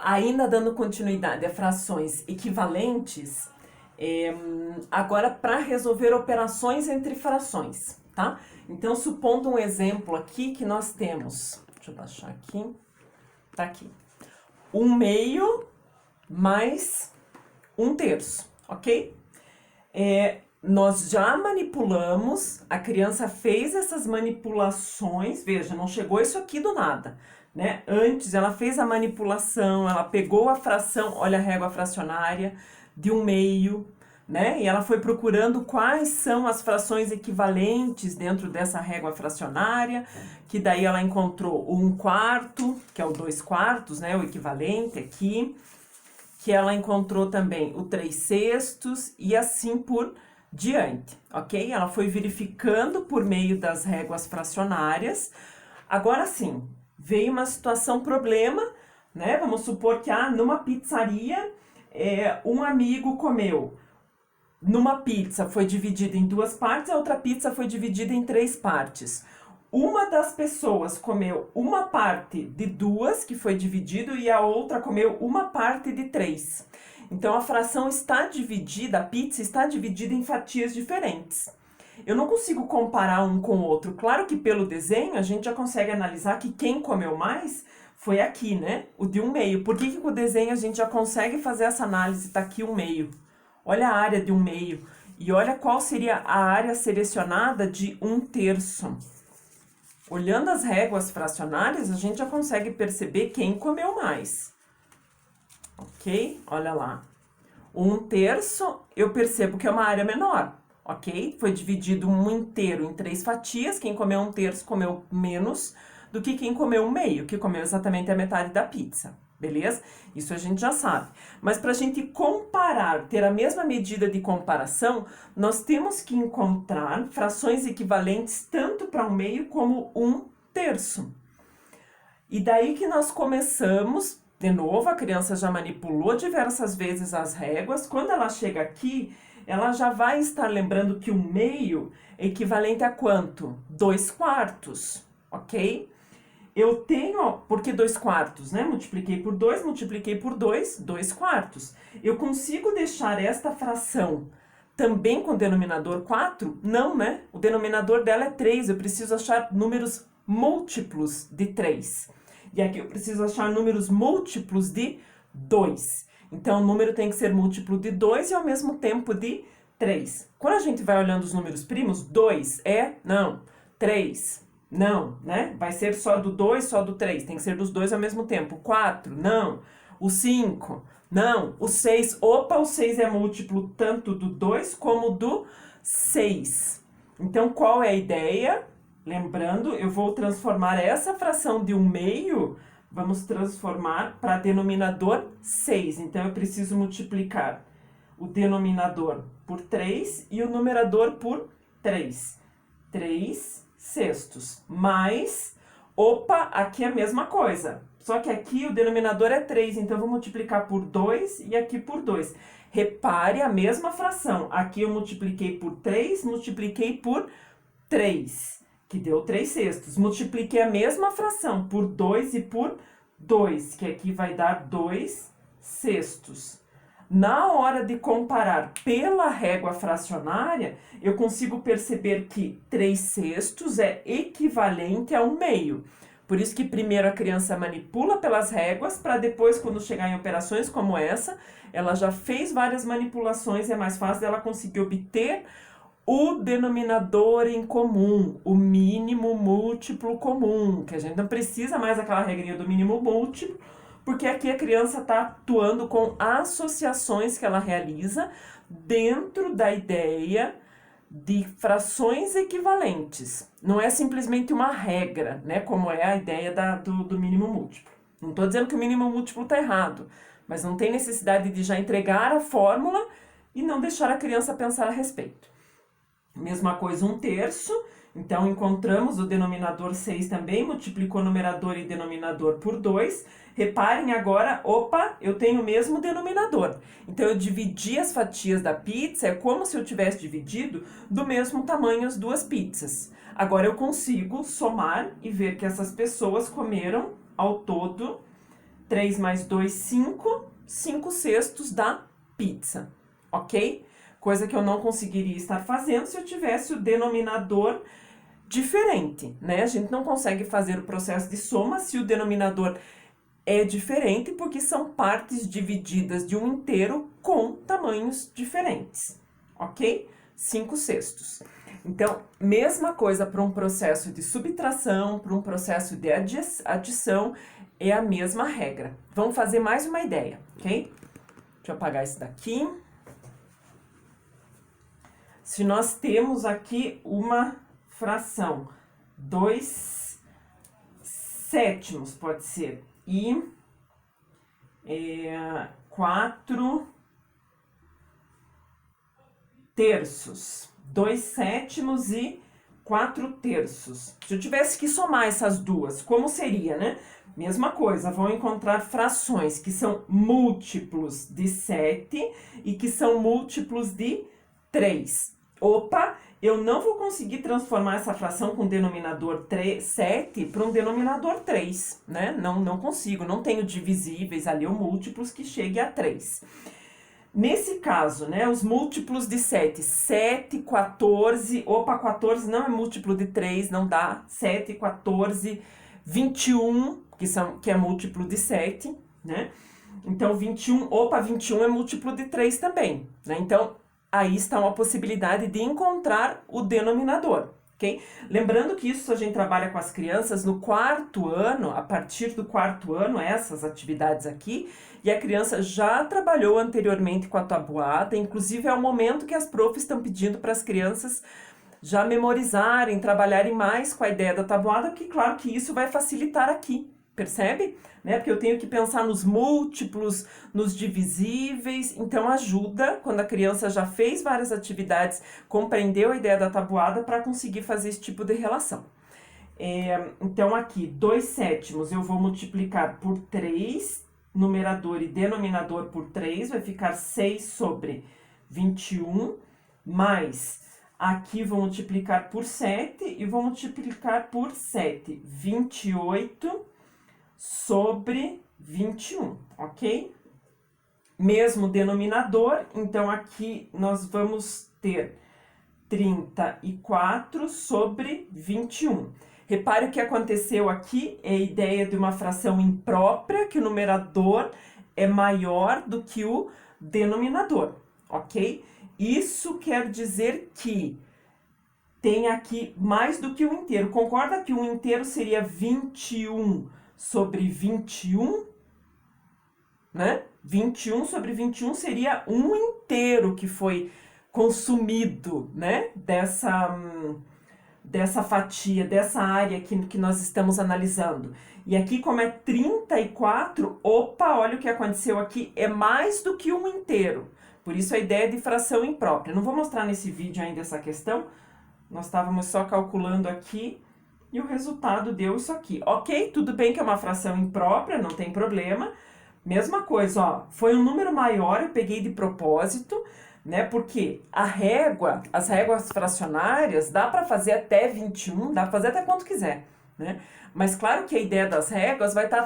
Ainda dando continuidade a frações equivalentes, agora para resolver operações entre frações, tá? Então, supondo um exemplo aqui que nós temos, deixa eu baixar aqui, tá aqui, 1/2 mais 1/3, ok? Nós já manipulamos, a criança fez essas manipulações, veja, não chegou isso aqui do nada, né? Antes ela fez a manipulação, ela pegou a fração, olha a régua fracionária, de 1/2, né? E ela foi procurando quais são as frações equivalentes dentro dessa régua fracionária, que daí ela encontrou o 1/4, que é o 2/4, né? O equivalente aqui, que ela encontrou também o 3/6 e assim por diante, ok? Ela foi verificando por meio das réguas fracionárias. Agora sim, veio uma situação problema, né? Vamos supor que numa pizzaria, um amigo comeu. Numa pizza foi dividida em 2 partes, a outra pizza foi dividida em 3 partes. Uma das pessoas comeu uma parte de 2, que foi dividido, e a outra comeu uma parte de 3. Então, a fração está dividida, a pizza está dividida em fatias diferentes. Eu não consigo comparar um com o outro. Claro que pelo desenho a gente já consegue analisar que quem comeu mais foi aqui, né? O de 1/2. Por que com o desenho a gente já consegue fazer essa análise? Tá aqui 1/2. Olha a área de 1/2. E olha qual seria a área selecionada de 1/3. Olhando as réguas fracionárias, a gente já consegue perceber quem comeu mais. Ok? Olha lá. 1/3, eu percebo que é uma área menor. Ok? Foi dividido 1/2 em 3 fatias. Quem comeu 1/3 comeu menos do que quem comeu 1/2, que comeu exatamente a metade da pizza. Beleza? Isso a gente já sabe. Mas para a gente comparar, ter a mesma medida de comparação, nós temos que encontrar frações equivalentes tanto para 1/2 como 1/3. E daí que nós começamos, de novo, a criança já manipulou diversas vezes as réguas. Quando ela chega aqui, ela já vai estar lembrando que 1/2 é equivalente a quanto? 2/4, ok? Eu tenho, porque 2/4, né? Multipliquei por 2, multipliquei por 2, 2/4. Eu consigo deixar esta fração também com denominador 4? Não, né? O denominador dela é 3, eu preciso achar números múltiplos de 3. E aqui eu preciso achar números múltiplos de 2. Então, o número tem que ser múltiplo de 2 e ao mesmo tempo de 3. Quando a gente vai olhando os números primos, 2 não, 3 não, né? Vai ser só do 2, só do 3. Tem que ser dos dois ao mesmo tempo. 4, não. O 5, não. O 6, opa, o 6 é múltiplo tanto do 2 como do 6. Então, qual é a ideia? Lembrando, eu vou transformar essa fração de 1/2, vamos transformar para denominador 6. Então, eu preciso multiplicar o denominador por 3 e o numerador por 3. 3/6, mais, opa, aqui é a mesma coisa, só que aqui o denominador é 3, então eu vou multiplicar por 2 e aqui por 2. Repare a mesma fração, aqui eu multipliquei por 3, multipliquei por 3, que deu 3/6. Multipliquei a mesma fração por 2 e por 2, que aqui vai dar 2/6. Na hora de comparar pela régua fracionária, eu consigo perceber que 3/6 é equivalente a 1/2. Por isso que primeiro a criança manipula pelas réguas, para depois, quando chegar em operações como essa, ela já fez várias manipulações e é mais fácil dela conseguir obter o denominador em comum, o mínimo múltiplo comum, que a gente não precisa mais daquela regrinha do mínimo múltiplo, porque aqui a criança está atuando com associações que ela realiza dentro da ideia de frações equivalentes. Não é simplesmente uma regra, né, como é a ideia do mínimo múltiplo. Não estou dizendo que o mínimo múltiplo está errado, mas não tem necessidade de já entregar a fórmula e não deixar a criança pensar a respeito. Mesma coisa, 1/3. Então, encontramos o denominador 6 também, multiplicou numerador e denominador por 2. Reparem agora, opa, eu tenho o mesmo denominador. Então, eu dividi as fatias da pizza, é como se eu tivesse dividido do mesmo tamanho as duas pizzas. Agora, eu consigo somar e ver que essas pessoas comeram, ao todo, 3 mais 2, 5. 5 sextos da pizza, ok? Coisa que eu não conseguiria estar fazendo se eu tivesse o denominador diferente, né? A gente não consegue fazer o processo de soma se o denominador é diferente, porque são partes divididas de um inteiro com tamanhos diferentes, ok? 5 sextos. Então, mesma coisa para um processo de subtração, para um processo de adição, é a mesma regra. Vamos fazer mais uma ideia, ok? Deixa eu apagar esse daqui. Se nós temos aqui uma fração, 2 sétimos, pode ser, e 4 terços. 2 sétimos e 4 terços. Se eu tivesse que somar essas duas, como seria, né? Mesma coisa, vão encontrar frações que são múltiplos de 7 e que são múltiplos de 3. Opa, eu não vou conseguir transformar essa fração com denominador 7 para um denominador 3, né? Não consigo, não tenho divisíveis ali ou múltiplos que chegue a 3. Nesse caso, né, os múltiplos de 7, 7, 14, opa, 14 não é múltiplo de 3, não dá, 7, 14, 21, que é múltiplo de 7, né? Então, 21, opa, 21 é múltiplo de 3 também, né? Então, aí está uma possibilidade de encontrar o denominador, ok? Lembrando que isso a gente trabalha com as crianças no 4º ano, a partir do 4º ano, essas atividades aqui, e a criança já trabalhou anteriormente com a tabuada, inclusive é o momento que as profs estão pedindo para as crianças já memorizarem, trabalharem mais com a ideia da tabuada, porque claro que isso vai facilitar aqui, percebe? Né? Porque eu tenho que pensar nos múltiplos, nos divisíveis, então ajuda quando a criança já fez várias atividades, compreendeu a ideia da tabuada para conseguir fazer esse tipo de relação. Então aqui, 2 sétimos eu vou multiplicar por 3, numerador e denominador por 3, vai ficar 6 sobre 21, mais aqui vou multiplicar por 7 e vou multiplicar por 7, 28 sobre 21, ok? Mesmo denominador, então aqui nós vamos ter 34 sobre 21. Repare o que aconteceu aqui, é a ideia de uma fração imprópria, que o numerador é maior do que o denominador, ok? Isso quer dizer que tem aqui mais do que o inteiro. Concorda que o inteiro seria 21 sobre 21? Né? 21 sobre 21 seria um inteiro que foi consumido, né? Dessa fatia, dessa área que nós estamos analisando. E aqui, como é 34, opa, olha o que aconteceu aqui, é mais do que um inteiro. Por isso a ideia de fração imprópria. Não vou mostrar nesse vídeo ainda essa questão, nós estávamos só calculando aqui e o resultado deu isso aqui. Ok, tudo bem que é uma fração imprópria, não tem problema. Mesma coisa, ó, foi um número maior, eu peguei de propósito, né? Porque as réguas fracionárias, dá para fazer até 21, dá para fazer até quanto quiser, né? Mas claro que a ideia das réguas vai estar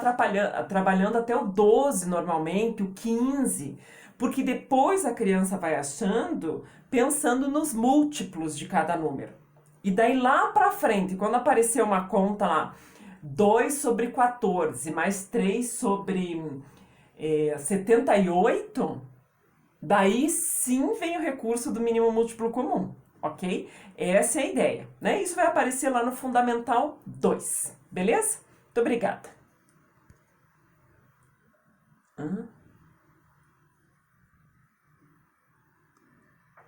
trabalhando até o 12 normalmente, o 15, porque depois a criança vai achando, pensando nos múltiplos de cada número. E daí lá para frente, quando aparecer uma conta lá, 2 sobre 14 mais 3 sobre 78, daí sim vem o recurso do mínimo múltiplo comum, ok? Essa é a ideia, né? Isso vai aparecer lá no Fundamental 2, beleza? Muito obrigada.